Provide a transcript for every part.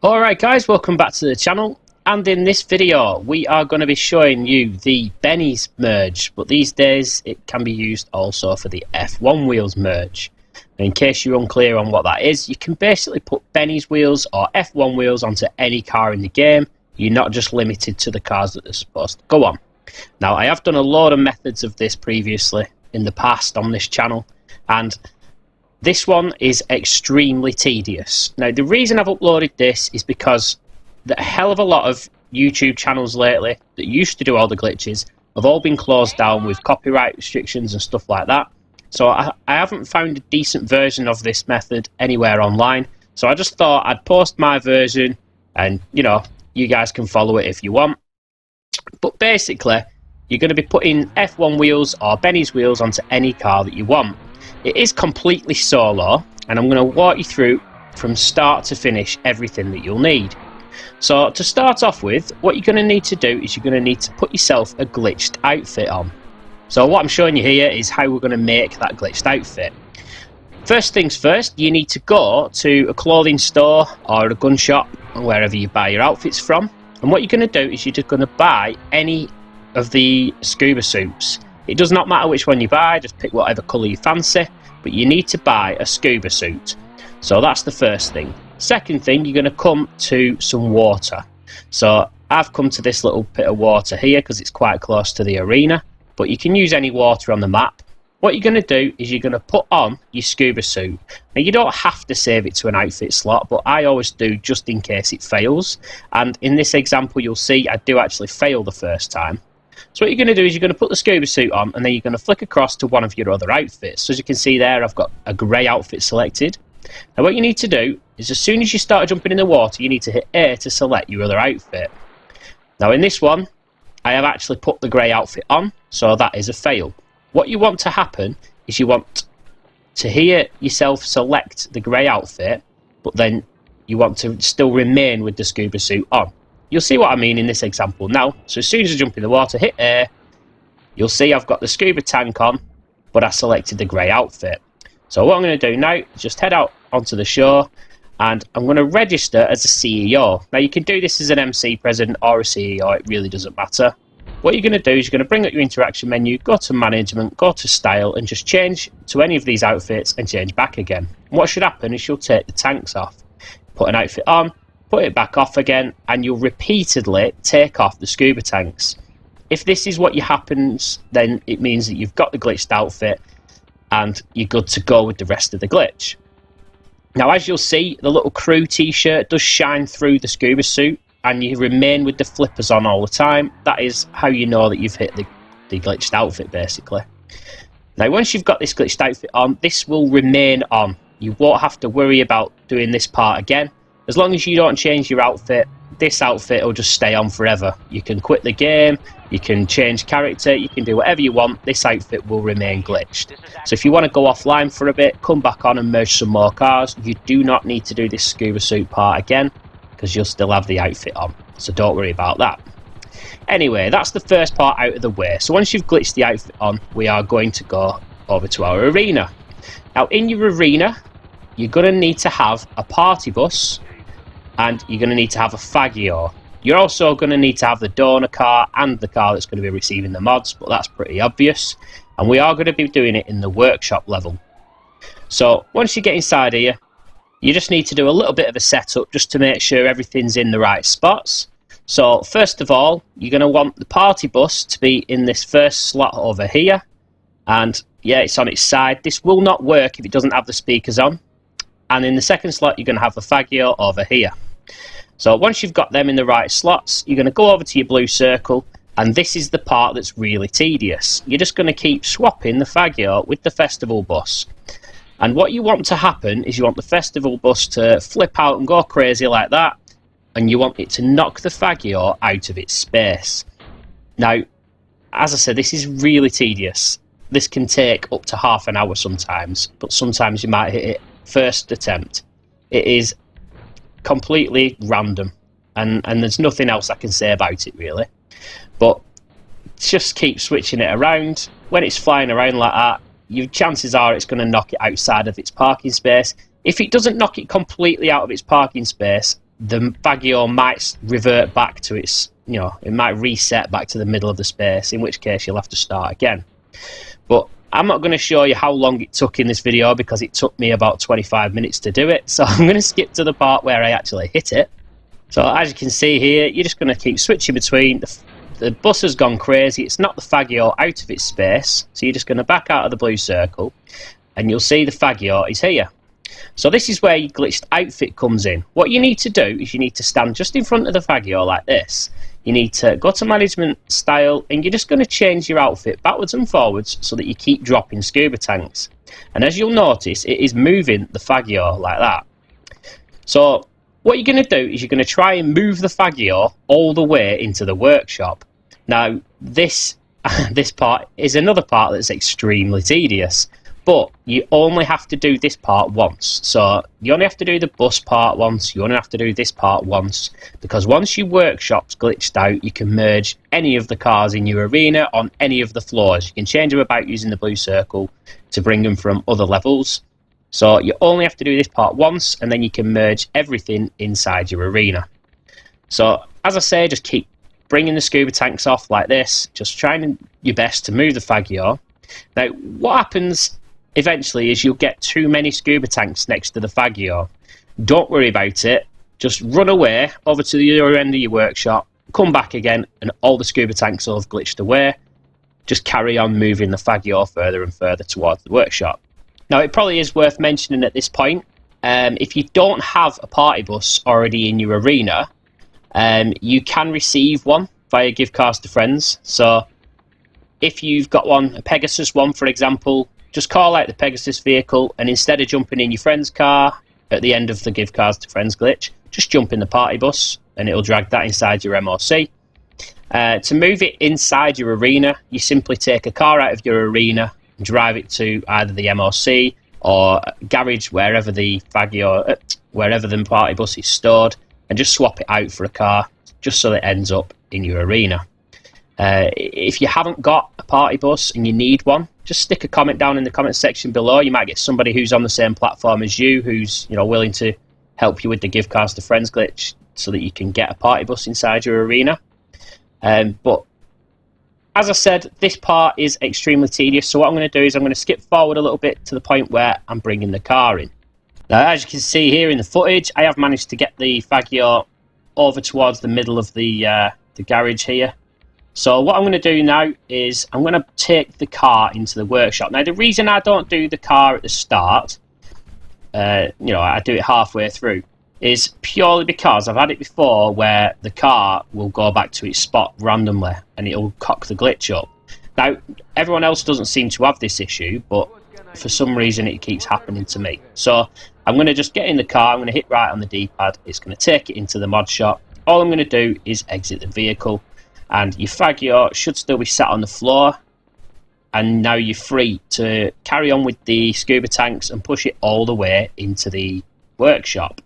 Alright guys, welcome back to the channel, and in this video we are going to be showing you the Benny's merge, but these days it can be used also for the F1 wheels merge. And in case you're unclear on what that is, you can basically put Benny's wheels or F1 wheels onto any car in the game. You're not just limited to the cars that they're supposed to go on. Now, I have done a lot of methods of this previously in the past on this channel, and this one is extremely tedious. Now, the reason I've uploaded this is because a hell of a lot of YouTube channels lately that used to do all the glitches have all been closed down with copyright restrictions and stuff like that. So I haven't found a decent version of this method anywhere online. So I just thought I'd post my version and, you guys can follow it if you want. But basically, you're going to be putting F1 wheels or Benny's wheels onto any car that you want. It is completely solo, and I'm going to walk you through from start to finish everything that you'll need. So to start off with, what you're going to need to do is you're going to need to put yourself a glitched outfit on. So what I'm showing you here is how we're going to make that glitched outfit. First things first, you need to go to a clothing store or a gun shop or wherever you buy your outfits from. And what you're going to do is you're just going to buy any of the scuba suits. It does not matter which one you buy, just pick whatever colour you fancy, but you need to buy a scuba suit. So that's the first thing. Second thing, you're going to come to some water. So I've come to this little bit of water here because it's quite close to the arena, but you can use any water on the map. What you're going to do is you're going to put on your scuba suit. Now, you don't have to save it to an outfit slot, but I always do just in case it fails. And in this example, you'll see I do actually fail the first time. So what you're going to do is you're going to put the scuba suit on, and then you're going to flick across to one of your other outfits. So as you can see there, I've got a grey outfit selected. Now what you need to do is as soon as you start jumping in the water, you need to hit A to select your other outfit. Now in this one, I have actually put the grey outfit on, so that is a fail. What you want to happen is you want to hear yourself select the grey outfit, but then you want to still remain with the scuba suit on. You'll see what I mean in this example now. So as soon as I jump in the water, hit A, you'll see I've got the scuba tank on, but I selected the grey outfit. So what I'm going to do now is just head out onto the shore, and I'm going to register as a CEO. Now you can do this as an MC president or a CEO, it really doesn't matter. What you're going to do is you're going to bring up your interaction menu, go to management, go to style, and just change to any of these outfits and change back again. And what should happen is you'll take the tanks off, put an outfit on, put it back off again, and you'll repeatedly take off the scuba tanks. If this is what happens, then it means that you've got the glitched outfit and you're good to go with the rest of the glitch. Now as you'll see, the little crew t-shirt does shine through the scuba suit, and you remain with the flippers on all the time. That is how you know that you've hit the glitched outfit basically. Now once you've got this glitched outfit on, this will remain on. You won't have to worry about doing this part again. As long as you don't change your outfit, this outfit will just stay on forever. You can quit the game, you can change character, you can do whatever you want. This outfit will remain glitched. So if you want to go offline for a bit, come back on and merge some more cars, you do not need to do this scuba suit part again, because you'll still have the outfit on. So don't worry about that. Anyway, that's the first part out of the way. So once you've glitched the outfit on, we are going to go over to our arena. Now in your arena, you're going to need to have a party bus, and you're going to need to have a Faggio. You're also going to need to have the donor car and the car that's going to be receiving the mods, but that's pretty obvious. And we are going to be doing it in the workshop level. So once you get inside here, you just need to do a little bit of a setup just to make sure everything's in the right spots. So first of all, you're going to want the party bus to be in this first slot over here. And yeah, it's on its side. This will not work if it doesn't have the speakers on. And in the second slot, you're going to have the Faggio over here. So once you've got them in the right slots, you're going to go over to your blue circle, and this is the part that's really tedious. You're just going to keep swapping the Faggio with the festival bus. And what you want to happen is you want the festival bus to flip out and go crazy like that, and you want it to knock the Faggio out of its space. Now, as I said, this is really tedious. This can take up to half an hour sometimes, but sometimes you might hit it first attempt. It is completely random, and there's nothing else I can say about it really, but just keep switching it around. When it's flying around like that, your chances are it's going to knock it outside of its parking space. If it doesn't knock it completely out of its parking space, the Fagior might revert back to its, it might reset back to the middle of the space, in which case you'll have to start again. But I'm not going to show you how long it took in this video because it took me about 25 minutes to do it. So I'm going to skip to the part where I actually hit it. So as you can see here, you're just going to keep switching between. The bus has gone crazy. It's knocked the Fagior out of its space. So you're just going to back out of the blue circle and you'll see the Fagior is here. So this is where your glitched outfit comes in. What you need to do is you need to stand just in front of the Fagior like this. You need to go to management style and you're just going to change your outfit backwards and forwards so that you keep dropping scuba tanks. And as you'll notice, it is moving the Fagior like that. So what you're going to do is you're going to try and move the Fagior all the way into the workshop. Now this part is another part that's extremely tedious. But you only have to do this part once. So you only have to do the bus part once. You only have to do this part once. Because once your workshop's glitched out, you can merge any of the cars in your arena on any of the floors. You can change them about using the blue circle to bring them from other levels. So you only have to do this part once, and then you can merge everything inside your arena. So as I say, just keep bringing the scuba tanks off like this. Just trying your best to move the Fagior. Now, what happens eventually is you'll get too many scuba tanks next to the Fagior. Don't worry about it. Just run away over to the other end of your workshop, come back again, and all the scuba tanks will have glitched away. Just carry on moving the Fagior further and further towards the workshop. Now, it probably is worth mentioning at this point, if you don't have a party bus already in your arena, you can receive one via gift cards to friends. So if you've got one, a Pegasus one for example, just call out the Pegasus vehicle, and instead of jumping in your friend's car at the end of the give cards to friends glitch, just jump in the party bus and it'll drag that inside your MOC. To move it inside your arena, you simply take a car out of your arena and drive it to either the MOC or garage, wherever the party bus is stored, and just swap it out for a car, just so it ends up in your arena. If you haven't got a party bus and you need one, just stick a comment down in the comment section below. You might get somebody who's on the same platform as you, who's willing to help you with the give cards to friends glitch, so that you can get a party bus inside your arena. But as I said, this part is extremely tedious. So what I'm going to do is I'm going to skip forward a little bit to the point where I'm bringing the car in. Now, as you can see here in the footage, I have managed to get the Fagior over towards the middle of the garage here. So what I'm going to do now is I'm going to take the car into the workshop. Now, the reason I don't do the car at the start, I do it halfway through, is purely because I've had it before where the car will go back to its spot randomly and it'll cock the glitch up. Now, everyone else doesn't seem to have this issue, but for some reason it keeps happening to me. So I'm going to just get in the car, I'm going to hit right on the D-pad, it's going to take it into the mod shop. All I'm going to do is exit the vehicle, and your Fagior should still be sat on the floor, and now you're free to carry on with the scuba tanks and push it all the way into the workshop.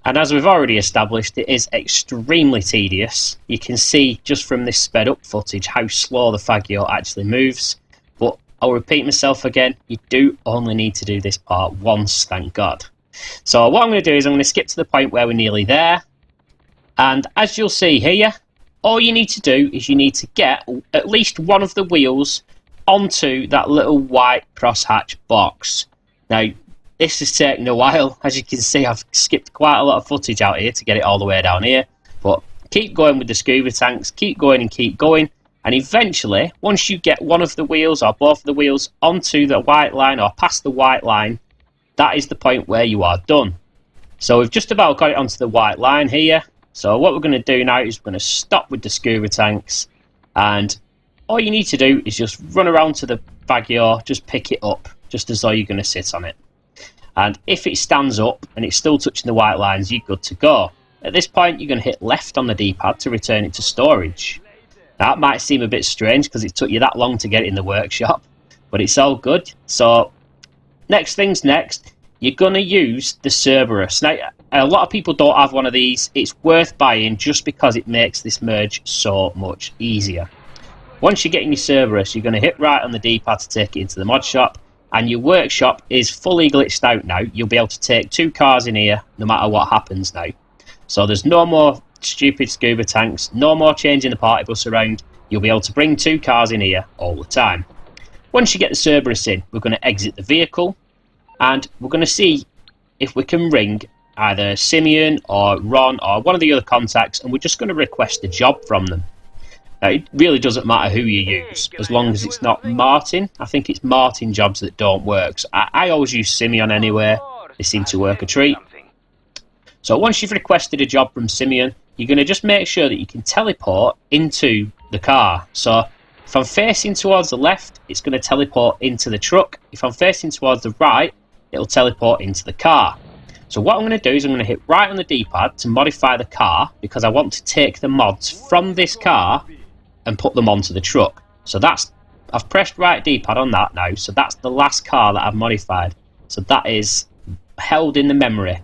And as we've already established, it is extremely tedious. You can see just from this sped up footage how slow the Fagior actually moves. But I'll repeat myself again, you do only need to do this part once, thank God. So what I'm going to do is I'm going to skip to the point where we're nearly there. And as you'll see here, all you need to do is you need to get at least one of the wheels onto that little white crosshatch box. Now, this is taking a while. As you can see, I've skipped quite a lot of footage out here to get it all the way down here. But keep going with the scuba tanks, keep going and keep going. And eventually, once you get one of the wheels or both of the wheels onto the white line or past the white line, that is the point where you are done. So we've just about got it onto the white line here. So what we're going to do now is we're going to stop with the scuba tanks, and all you need to do is just run around to the Fagior, just pick it up, just as though you're going to sit on it. And if it stands up and it's still touching the white lines, you're good to go. At this point, you're going to hit left on the D-pad to return it to storage. Now, that might seem a bit strange because it took you that long to get it in the workshop, but it's all good. So next thing's next, you're going to use the Cerberus. Now, a lot of people don't have one of these. It's worth buying just because it makes this merge so much easier. Once you get in your Cerberus, you're going to hit right on the D-pad to take it into the mod shop, and your workshop is fully glitched out now. You'll be able to take 2 cars in here no matter what happens now. So there's no more stupid scuba tanks, no more changing the party bus around. You'll be able to bring 2 cars in here all the time. Once you get the Cerberus in, we're going to exit the vehicle, and we're going to see if we can ring either Simeon or Ron or one of the other contacts, and we're just going to request a job from them. Now, it really doesn't matter who you use, as long as it's not Martin. I think it's Martin jobs that don't work. So I always use Simeon anyway. They seem to work a treat. So once you've requested a job from Simeon, you're going to just make sure that you can teleport into the car. So if I'm facing towards the left, it's going to teleport into the truck. If I'm facing towards the right, it'll teleport into the car. So what I'm going to do is I'm going to hit right on the D-pad to modify the car, because I want to take the mods from this car and put them onto the truck. So I've pressed right D-pad on that now, so that's the last car that I've modified. So that is held in the memory.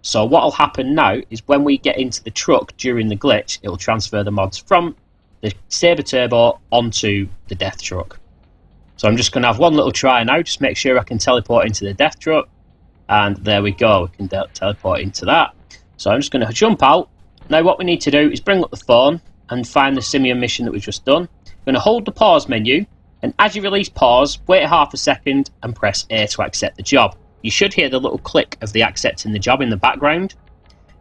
So what will happen now is when we get into the truck during the glitch, it will transfer the mods from the Sabre Turbo onto the Death Truck. So I'm just going to have one little try now, just make sure I can teleport into the Death Truck. And there we go, we can teleport into that. So I'm just going to jump out. Now what we need to do is bring up the phone and find the Simeon mission that we've just done. We're going to hold the pause menu, and as you release pause, wait half a second and press A to accept the job. You should hear the little click of the accepting the job in the background.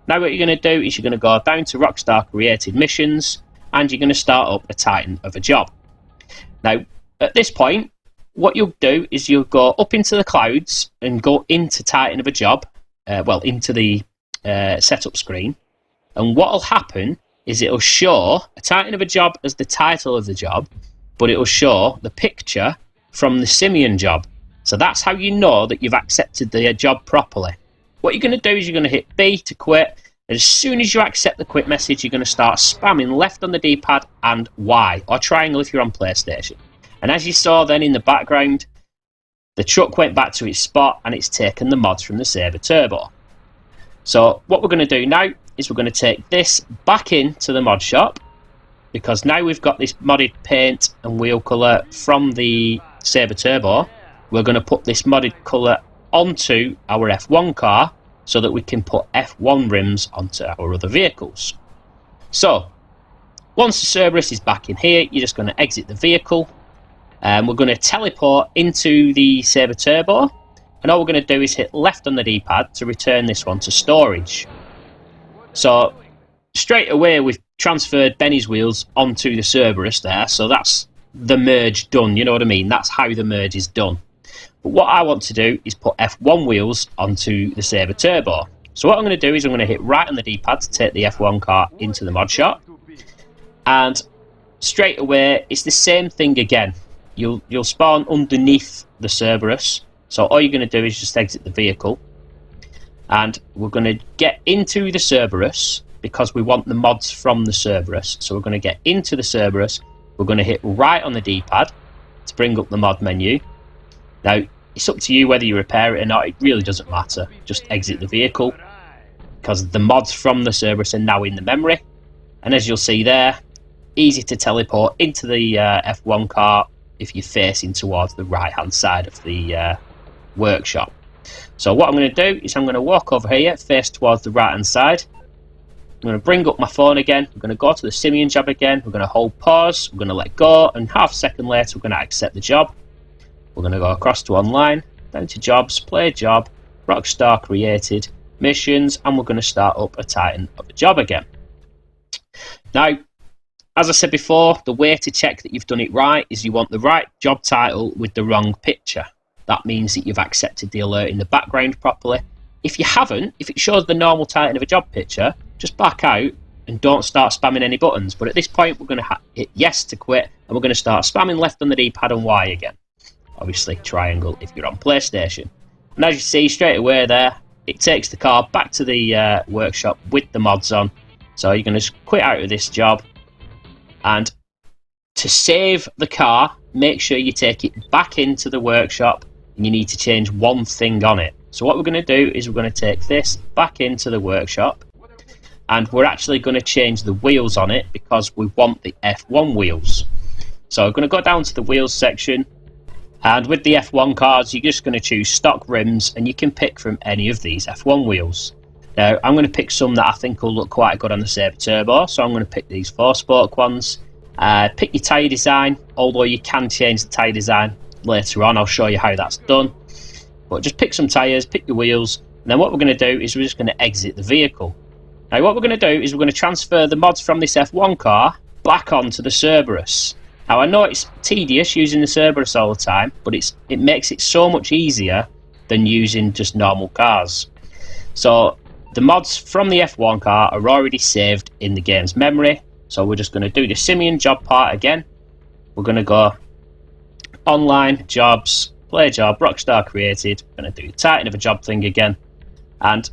Now what you're going to do is you're going to go down to Rockstar Created Missions, and you're going to start up a Titan of a job. Now at this point, what you'll do is you'll go up into the clouds and go into Titan of a job, into the setup screen. And what will happen is it'll show a Titan of a job as the title of the job, but it'll show the picture from the Simeon job. So that's how you know that you've accepted the job properly. What you're going to do is you're going to hit B to quit. As soon as you accept the quit message, you're going to start spamming left on the D-pad and Y, or triangle if you're on PlayStation. And as you saw then in the background, the truck went back to its spot and it's taken the mods from the Sabre Turbo. So what we're going to do now is we're going to take this back into the mod shop, because now we've got this modded paint and wheel colour from the Sabre Turbo. We're going to put this modded colour onto our F1 car so that we can put F1 rims onto our other vehicles. So once the Cerberus is back in here, you're just going to exit the vehicle. We're going to teleport into the Sabre Turbo, and all we're going to do is hit left on the D-pad to return this one to storage. So straight away we've transferred Benny's wheels onto the Cerberus there, so that's the merge done, you know what I mean? That's how the merge is done. But what I want to do is put F1 wheels onto the Sabre Turbo. So what I'm going to do is I'm going to hit right on the D-pad to take the F1 car into the mod shop, and straight away it's the same thing again. You'll spawn underneath the Cerberus, so all you're going to do is just exit the vehicle, and we're going to get into the Cerberus because we want the mods from the Cerberus. So we're going to get into the Cerberus, we're going to hit right on the D-pad to bring up the mod menu. Now it's up to you whether you repair it or not, it really doesn't matter, just exit the vehicle because the mods from the Cerberus are now in the memory. And as you'll see there, easy to teleport into the F1 car if you're facing towards the right hand side of the workshop. So what I'm going to do is I'm going to walk over here, face towards the right hand side. I'm going to bring up my phone again, I'm going to go to the Simeon job again, we're going to hold pause, we're going to let go, and half a second later we're going to accept the job. We're going to go across to online, down to jobs, play job, Rockstar Created Missions, and we're going to start up a Titan of a job again. Now, as I said before, the way to check that you've done it right is you want the right job title with the wrong picture. That means that you've accepted the alert in the background properly. If you haven't, if it shows the normal Titan of a job picture, just back out and don't start spamming any buttons. But at this point, we're going to hit yes to quit, and we're going to start spamming left on the D-pad and Y again. Obviously, triangle if you're on PlayStation. And as you see straight away there, it takes the car back to the workshop with the mods on. So you're going to quit out of this job. And to save the car, make sure you take it back into the workshop, and you need to change one thing on it. So what we're going to do is we're going to take this back into the workshop, and we're actually going to change the wheels on it because we want the F1 wheels. So I'm going to go down to the wheels section, and with the F1 cars you're just going to choose stock rims, and you can pick from any of these F1 wheels. Now, I'm going to pick some that I think will look quite good on the Sabre Turbo, so I'm going to pick these 4-spoke ones. Pick your tyre design, although you can change the tyre design later on. I'll show you how that's done. But just pick some tyres, pick your wheels, and then what we're going to do is we're just going to exit the vehicle. Now, what we're going to do is we're going to transfer the mods from this F1 car back onto the Cerberus. Now, I know it's tedious using the Cerberus all the time, but it makes it so much easier than using just normal cars. So the mods from the F1 car are already saved in the game's memory, so we're just going to do the Simeon job part again. We're going to go online, jobs, play job, Rockstar created. We're going to do the Titan of a job thing again, and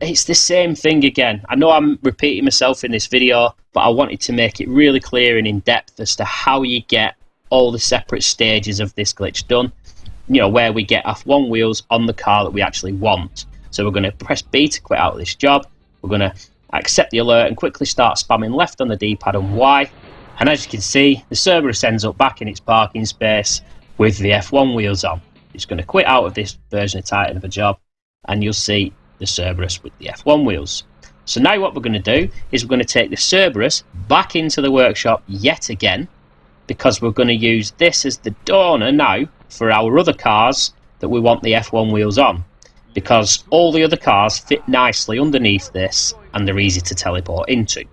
it's the same thing again. I know I'm repeating myself in this video, but I wanted to make it really clear and in depth as to how you get all the separate stages of this glitch done. You know, where we get F1 wheels on the car that we actually want. So we're going to press B to quit out of this job. We're going to accept the alert and quickly start spamming left on the D-pad and Y. And as you can see, the Cerberus ends up back in its parking space with the F1 wheels on. It's going to quit out of this version of Titan of a job, and you'll see the Cerberus with the F1 wheels. So now what we're going to do is we're going to take the Cerberus back into the workshop yet again, because we're going to use this as the donor now for our other cars that we want the F1 wheels on, because all the other cars fit nicely underneath this and they're easy to teleport into.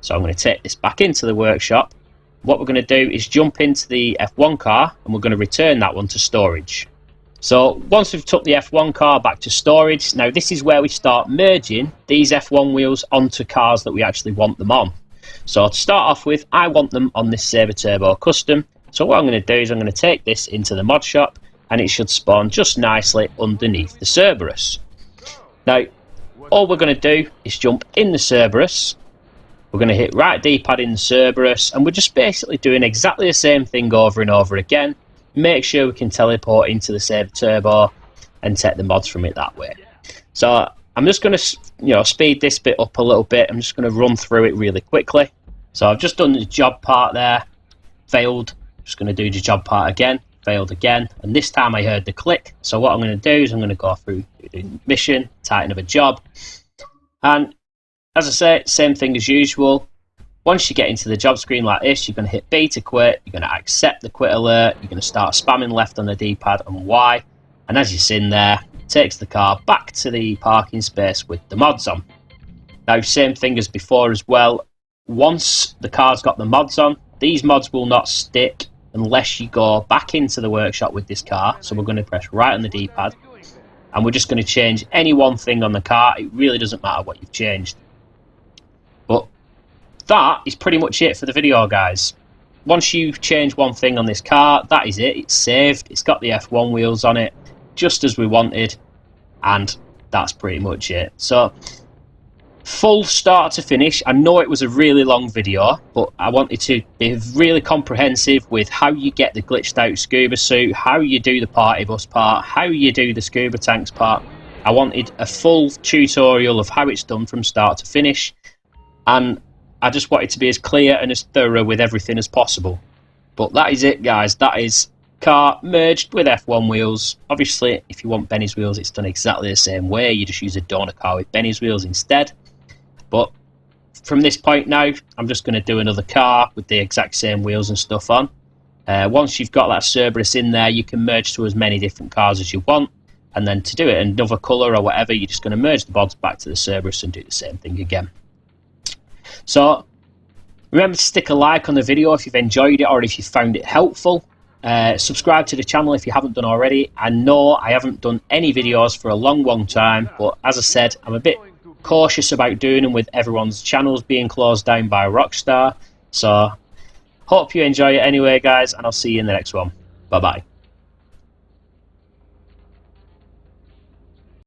So I'm going to take this back into the workshop. What we're going to do is jump into the F1 car and we're going to return that one to storage. So once we've took the F1 car back to storage, now this is where we start merging these F1 wheels onto cars that we actually want them on. So to start off with, I want them on this Sabre Turbo Custom. So what I'm going to do is I'm going to take this into the mod shop, and it should spawn just nicely underneath the Cerberus. Now, all we're going to do is jump in the Cerberus. We're going to hit right D-pad in the Cerberus, and we're just basically doing exactly the same thing over and over again. Make sure we can teleport into the Sabre Turbo and take the mods from it that way. So I'm just going to, speed this bit up a little bit. I'm just going to run through it really quickly. So I've just done the job part there, failed. Just going to do the job part again, failed again, and this time I heard the click. So what I'm going to do is I'm going to go through the mission, Titan of a job, and as I say, same thing as usual. Once you get into the job screen like this, you're going to hit B to quit, you're going to accept the quit alert, you're going to start spamming left on the D-pad and Y, and as you're sitting there, it takes the car back to the parking space with the mods on. Now, same thing as before as well. Once the car's got the mods on, these mods will not stick unless you go back into the workshop with this car. So we're going to press right on the D-pad, and we're just going to change any one thing on the car. It really doesn't matter what you've changed. But that is pretty much it for the video, guys. Once you've changed one thing on this car, that is it. It's saved. It's got the F1 wheels on it, just as we wanted, and that's pretty much it. So, full start to finish. I know it was a really long video, but I wanted to be really comprehensive with how you get the glitched out scuba suit, how you do the party bus part, how you do the scuba tanks part. I wanted a full tutorial of how it's done from start to finish, and I just wanted to be as clear and as thorough with everything as possible. But that is it, guys. That is car merged with F1 wheels. Obviously, if you want Benny's wheels, it's done exactly the same way. You just use a donor car with Benny's wheels instead. But from this point now, I'm just going to do another car with the exact same wheels and stuff on. Once you've got that Cerberus in there, you can merge to as many different cars as you want. And then to do it in another colour or whatever, you're just going to merge the mods back to the Cerberus and do the same thing again. So, remember to stick a like on the video if you've enjoyed it or if you found it helpful. Subscribe to the channel if you haven't done already. I know I haven't done any videos for a long time, but as I said, I'm a bit cautious about doing them with everyone's channels being closed down by Rockstar. So, hope you enjoy it anyway, guys, and I'll see you in the next one. Bye-bye.